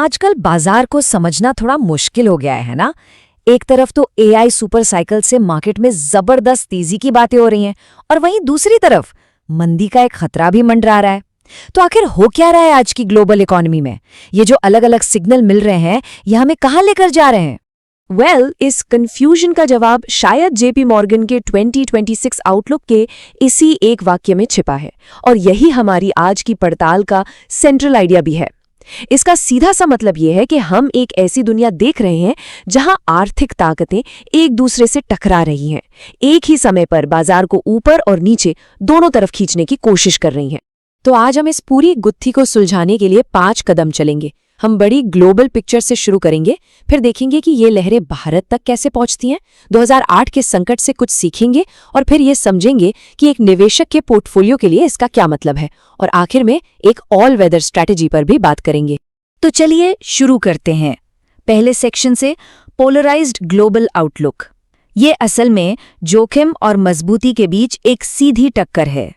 आजकल बाजार को समझना थोड़ा मुश्किल हो गया है ना। एक तरफ तो एआई सुपर साइकिल से मार्केट में जबरदस्त तेजी की बातें हो रही हैं और वहीं दूसरी तरफ मंदी का एक खतरा भी मंडरा रहा है। तो आखिर हो क्या रहा है आज की ग्लोबल इकोनॉमी में? ये जो अलग अलग सिग्नल मिल रहे हैं ये हमें कहाँ लेकर जा रहे हैं? इस कंफ्यूजन का जवाब शायद जेपी मॉर्गन के 2026 आउटलुक के इसी एक वाक्य में छिपा है और यही हमारी आज की पड़ताल का सेंट्रल आइडिया भी है। इसका सीधा सा मतलब यह है कि हम एक ऐसी दुनिया देख रहे हैं जहां आर्थिक ताकतें एक दूसरे से टकरा रही हैं, एक ही समय पर बाजार को ऊपर और नीचे दोनों तरफ खींचने की कोशिश कर रही हैं। तो आज हम इस पूरी गुत्थी को सुलझाने के लिए 5 कदम चलेंगे। हम बड़ी ग्लोबल पिक्चर से शुरू करेंगे, फिर देखेंगे कि ये लहरें भारत तक कैसे पहुंचती हैं, 2008 के संकट से कुछ सीखेंगे और फिर ये समझेंगे कि एक निवेशक के पोर्टफोलियो के लिए इसका क्या मतलब है, और आखिर में एक ऑल वेदर स्ट्रैटेजी पर भी बात करेंगे। तो चलिए शुरू करते हैं पहले सेक्शन से, पोलराइज्ड ग्लोबल आउटलुक। ये असल में जोखिम और मजबूती के बीच एक सीधी टक्कर है।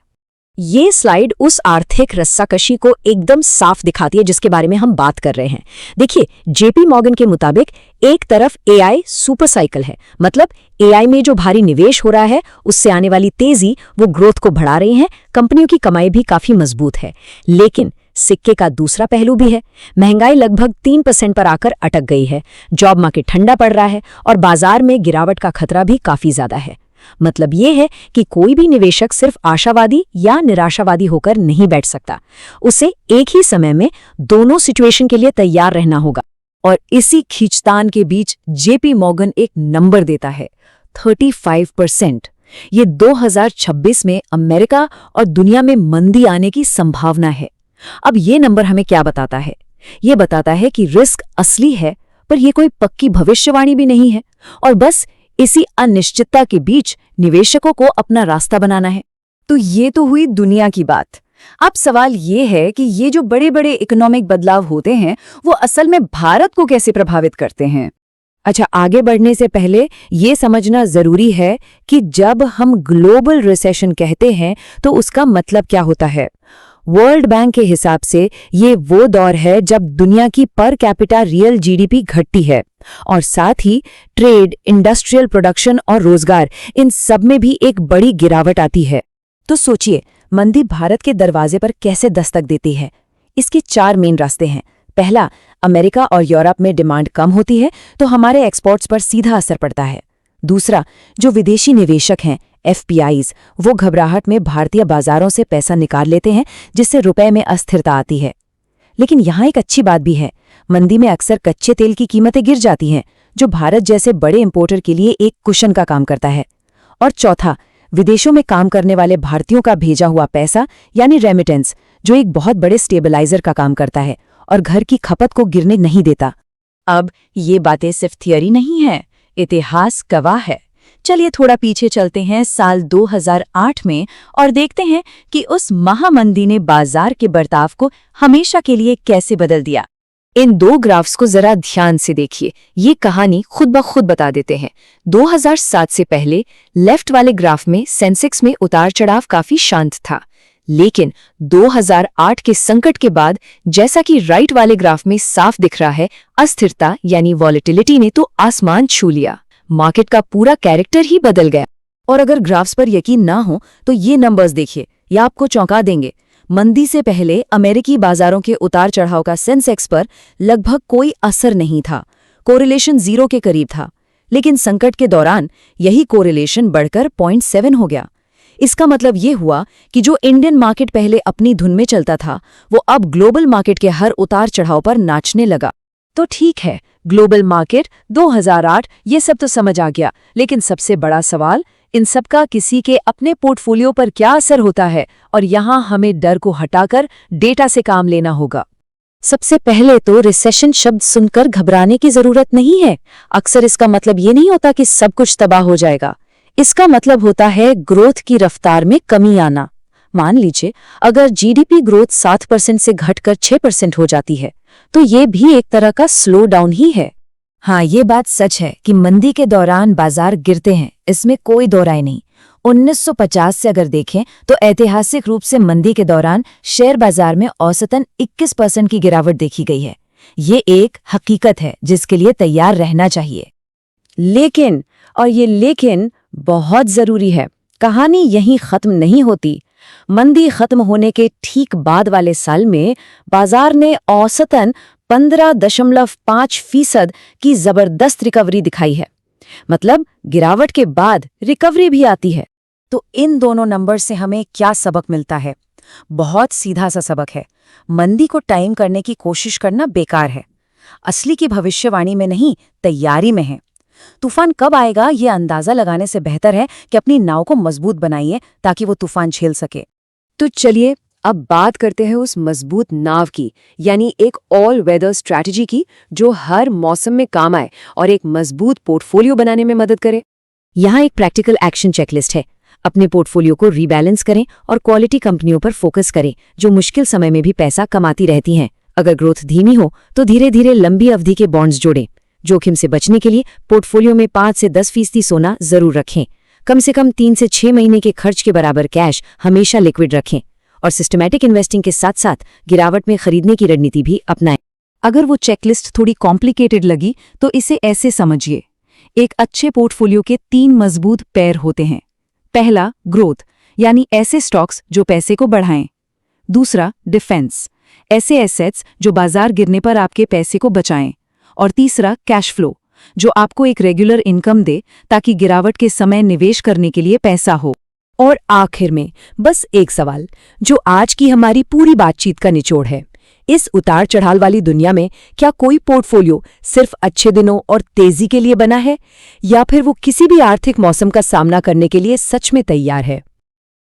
ये स्लाइड उस आर्थिक रस्साकशी को एकदम साफ दिखाती है जिसके बारे में हम बात कर रहे हैं। देखिए, जेपी मॉर्गन के मुताबिक एक तरफ एआई सुपर साइकिल है, मतलब एआई में जो भारी निवेश हो रहा है उससे आने वाली तेजी वो ग्रोथ को बढ़ा रही है, कंपनियों की कमाई भी काफी मजबूत है। लेकिन सिक्के का दूसरा पहलू भी है। महंगाई लगभग 3% पर आकर अटक गई है, जॉब मार्केट ठंडा पड़ रहा है और बाजार में गिरावट का खतरा भी काफी ज्यादा है। मतलब ये है कि कोई भी निवेशक सिर्फ आशावादी या निराशावादी होकर नहीं बैठ सकता, उसे एक ही समय में दोनों सिचुएशन के लिए तैयार रहना होगा। और इसी खींचतान के बीच जेपी मॉर्गन एक नंबर देता है, 35%। ये 2026 में अमेरिका और दुनिया में मंदी आने की संभावना है। अब ये नंबर हमें क्या बताता है? ये बताता है कि रिस्क असली है, पर यह कोई पक्की भविष्यवाणी भी नहीं है और बस इसी अनिश्चितता के बीच निवेशकों को अपना रास्ता बनाना है। तो ये तो हुई दुनिया की बात। अब सवाल ये है कि ये जो बड़े बड़े इकोनॉमिक बदलाव होते हैं वो असल में भारत को कैसे प्रभावित करते हैं? अच्छा, आगे बढ़ने से पहले ये समझना जरूरी है कि जब हम ग्लोबल रिसेशन कहते हैं तो उसका मतलब क्या होता है। वर्ल्ड बैंक के हिसाब से ये वो दौर है जब दुनिया की पर कैपिटा रियल जीडीपी घटती है और साथ ही ट्रेड, इंडस्ट्रियल प्रोडक्शन और रोजगार, इन सब में भी एक बड़ी गिरावट आती है। तो सोचिए, मंदी भारत के दरवाजे पर कैसे दस्तक देती है। इसके 4 मेन रास्ते हैं। पहला, अमेरिका और यूरोप में डिमांड कम होती है तो हमारे एक्सपोर्ट्स पर सीधा असर पड़ता है। दूसरा, जो विदेशी निवेशक हैं एफपीआईज, वो घबराहट में भारतीय बाजारों से पैसा निकाल लेते हैं जिससे रुपए में अस्थिरता आती है। लेकिन यहाँ एक अच्छी बात भी है, मंदी में अक्सर कच्चे तेल की कीमतें गिर जाती हैं, जो भारत जैसे बड़े इंपोर्टर के लिए एक कुशन का काम करता है। और चौथा, विदेशों में काम करने वाले भारतीयों का भेजा हुआ पैसा यानी रेमिटेंस, जो एक बहुत बड़े स्टेबलाइजर का काम करता है और घर की खपत को गिरने नहीं देता। अब ये बातें सिर्फ थियरी नहीं है, इतिहास गवाह है। चलिए थोड़ा पीछे चलते हैं साल 2008 में और देखते हैं कि उस महामंदी ने बाजार के बर्ताव को हमेशा के लिए कैसे बदल दिया। इन 2 ग्राफ्स को जरा ध्यान से देखिए, ये कहानी खुद ब खुद बता देते हैं। 2007 से पहले लेफ्ट वाले ग्राफ में सेंसेक्स में उतार चढ़ाव काफी शांत था, लेकिन 2008 के संकट के बाद, जैसा कि राइट वाले ग्राफ में साफ दिख रहा है, अस्थिरता यानी वॉलेटिलिटी ने तो आसमान छू लिया। मार्केट का पूरा कैरेक्टर ही बदल गया। और अगर ग्राफ्स पर यकीन ना हो तो ये नंबर्स देखिए, ये आपको चौंका देंगे। मंदी से पहले अमेरिकी बाजारों के उतार चढ़ाव का सेंसेक्स पर लगभग कोई असर नहीं था, कोरिलेशन 0 के करीब था। लेकिन संकट के दौरान यही कोरिलेशन बढ़कर 0.7 हो गया। इसका मतलब ये हुआ कि जो इंडियन मार्केट पहले अपनी धुन में चलता था, वो अब ग्लोबल मार्केट के हर उतार चढ़ाव पर नाचने लगा। तो ठीक है, ग्लोबल मार्केट 2008, ये सब तो समझ आ गया, लेकिन सबसे बड़ा सवाल, इन सब का किसी के अपने पोर्टफोलियो पर क्या असर होता है? और यहाँ हमें डर को हटाकर डेटा से काम लेना होगा। सबसे पहले तो रिसेशन शब्द सुनकर घबराने की जरूरत नहीं है। अक्सर इसका मतलब ये नहीं होता कि सब कुछ तबाह हो जाएगा। इसका मतलब होता है ग्रोथ की रफ्तार में कमी आना। मान लीजिए अगर जीडीपी ग्रोथ 7% से घटकर 6% हो जाती है तो ये भी एक तरह का स्लो डाउन ही है। हाँ, ये बात सच है कि मंदी के दौरान बाजार गिरते हैं, इसमें कोई दो राय नहीं। 1950 से अगर देखें तो ऐतिहासिक रूप से मंदी के दौरान शेयर बाजार में औसतन 21% की गिरावट देखी गई है। ये एक हकीकत है जिसके लिए तैयार रहना चाहिए। लेकिन, और ये लेकिन बहुत जरूरी है, कहानी यहीं खत्म नहीं होती। मंदी खत्म होने के ठीक बाद वाले साल में बाजार ने औसतन 15.5% की जबरदस्त रिकवरी दिखाई है। मतलब गिरावट के बाद रिकवरी भी आती है। तो इन दोनों नंबर से हमें क्या सबक मिलता है? बहुत सीधा सा सबक है, मंदी को टाइम करने की कोशिश करना बेकार है। असली की भविष्यवाणी में नहीं, तैयारी में है। तूफान कब आएगा ये अंदाजा लगाने से बेहतर है कि अपनी नाव को मजबूत बनाइए ताकि वो तूफान झेल सके। तो चलिए अब बात करते हैं उस मजबूत नाव की, यानी एक ऑल वेदर स्ट्रैटेजी की जो हर मौसम में काम आए और एक मजबूत पोर्टफोलियो बनाने में मदद करे। यहाँ एक प्रैक्टिकल एक्शन चेकलिस्ट है। अपने पोर्टफोलियो को रीबैलेंस करें और क्वालिटी कंपनियों पर फोकस करें जो मुश्किल समय में भी पैसा कमाती रहती हैं। अगर ग्रोथ धीमी हो तो धीरे धीरे लंबी अवधि के बॉन्ड्स जोड़ें। जोखिम से बचने के लिए पोर्टफोलियो में 5 से 10% सोना जरूर रखें। कम से कम 3 से 6 महीने के खर्च के बराबर कैश हमेशा लिक्विड रखें और सिस्टमैटिक इन्वेस्टिंग के साथ साथ गिरावट में खरीदने की रणनीति भी अपनाएं। अगर वो चेकलिस्ट थोड़ी कॉम्प्लिकेटेड लगी तो इसे ऐसे समझिए। एक अच्छे पोर्टफोलियो के 3 मजबूत पैर होते हैं। पहला, ग्रोथ, यानी ऐसे स्टॉक्स जो पैसे को बढ़ाएं। दूसरा, डिफेंस, ऐसे एसेट्स जो बाजार गिरने पर आपके पैसे को बचाएं। और तीसरा, कैश फ्लो, जो आपको एक रेगुलर इनकम दे ताकि गिरावट के समय निवेश करने के लिए पैसा हो। और आखिर में बस एक सवाल जो आज की हमारी पूरी बातचीत का निचोड़ है। इस उतार चढ़ाव वाली दुनिया में क्या कोई पोर्टफोलियो सिर्फ अच्छे दिनों और तेजी के लिए बना है, या फिर वो किसी भी आर्थिक मौसम का सामना करने के लिए सच में तैयार है?